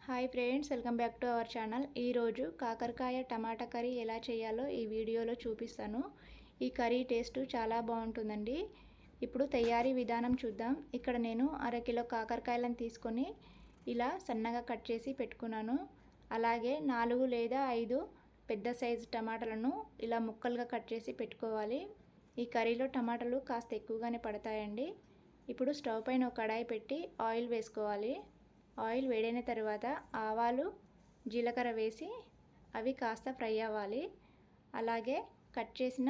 Hi friends, welcome back to our channel. ఈరోజు కాకరకాయ టమాటా curry ఎలా చేయాలో ఈ వీడియోలో చూపిస్తాను. ఈ కర్రీ టేస్ట్ చాలా బాగుంటుందండి. ఇప్పుడు తయారీ విధానం చూద్దాం. ఇక్కడ నేను అరకిలో కాకరకాయలను తీసుకొని ఇలా సన్నగా కట్ చేసి పెట్టుకున్నాను. అలాగే 4 లేదా 5 పెద్ద సైజు టమాటాలను ఇలా ముక్కలుగా కట్ చేసి పెట్టుకోవాలి. ఈ కర్రీలో టమాటాలు కాస్త ఎక్కువగానే పడతాయండి. ఇప్పుడు స్టవ్ పైన ఒక కడాయి పెట్టి ఆయిల్ వేసుకోవాలి. ఆయిల్ వేడైన తర్వాత ఆవాలు, జీలకర్ర వేసి అవి కాస్త ఫ్రై అవ్వాలి. అలాగే కట్ చేసిన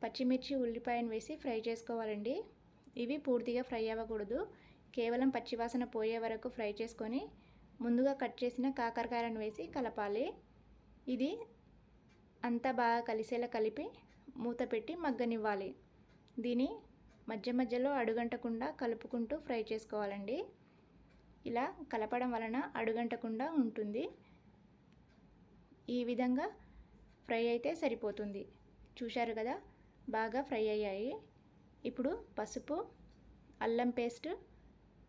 పచ్చిమిర్చి, ఉల్లిపాయను వేసి ఫ్రై చేసుకోవాలండి. ఇవి పూర్తిగా ఫ్రై అవ్వకూడదు, కేవలం పచ్చివాసన పోయే వరకు ఫ్రై చేసుకొని ముందుగా కట్ చేసిన కాకరకాయలను వేసి కలపాలి. ఇది అంతా బాగా కలిసేలా కలిపి మూత పెట్టి మగ్గనివ్వాలి. దీని మధ్య మధ్యలో అడుగంటకుండా కలుపుకుంటూ ఫ్రై చేసుకోవాలండి. ఇలా కలపడం వలన అడుగంటకుండా ఉంటుంది. ఈ విధంగా ఫ్రై అయితే సరిపోతుంది. చూశారు కదా, బాగా ఫ్రై అయ్యాయి. ఇప్పుడు పసుపు, అల్లం పేస్ట్,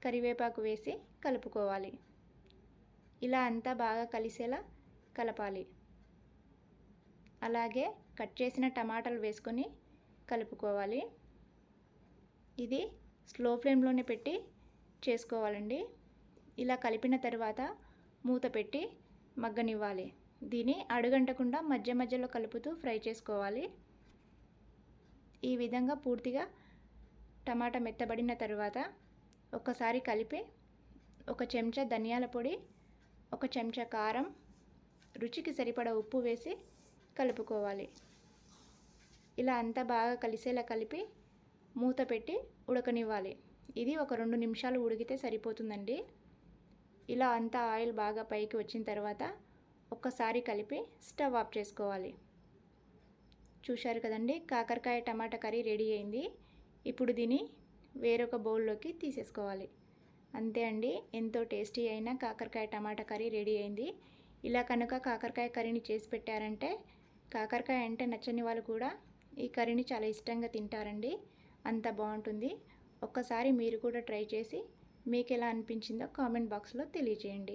కరివేపాకు వేసి కలుపుకోవాలి. ఇలా అంతా బాగా కలిసేలా కలపాలి. అలాగే కట్ చేసిన టమాటాలు వేసుకొని కలుపుకోవాలి. ఇది స్లో ఫ్లేమ్లోనే పెట్టి చేసుకోవాలండి. ఇలా కలిపిన తర్వాత మూత పెట్టి మగ్గనివ్వాలి. దీన్ని అడుగంటకుండా మధ్య మధ్యలో కలుపుతూ ఫ్రై చేసుకోవాలి. ఈ విధంగా పూర్తిగా టమాటా మెత్తబడిన తర్వాత ఒకసారి కలిపి 1 చెంచా ధనియాల పొడి, 1 చెంచా కారం, రుచికి సరిపడా ఉప్పు వేసి కలుపుకోవాలి. ఇలా అంతా బాగా కలిసేలా కలిపి మూత పెట్టి ఉడకనివ్వాలి. ఇది ఒక 2 నిమిషాలు ఉడికితే సరిపోతుందండి. ఇలా అంతా ఆయిల్ బాగా పైకి వచ్చిన తర్వాత ఒక్కసారి కలిపి స్టవ్ ఆఫ్ చేసుకోవాలి. చూశారు కదండి, కాకరకాయ టమాటా కర్రీ రెడీ అయింది. ఇప్పుడు దీన్ని వేరొక బౌల్లోకి తీసేసుకోవాలి. అంతే అండి, ఎంతో టేస్టీ అయిన కాకరకాయ టమాటా కర్రీ రెడీ అయింది. ఇలా కనుక కాకరకాయ కర్రీని చేసి పెట్టారంటే కాకరకాయ అంటే నచ్చని వాళ్ళు కూడా ఈ కర్రీని చాలా ఇష్టంగా తింటారండి. అంత బాగుంటుంది. ఒక్కసారి మీరు కూడా ట్రై చేసి మీకు ఎలా అనిపించిందో కామెంట్ బాక్స్లో తెలియజేయండి.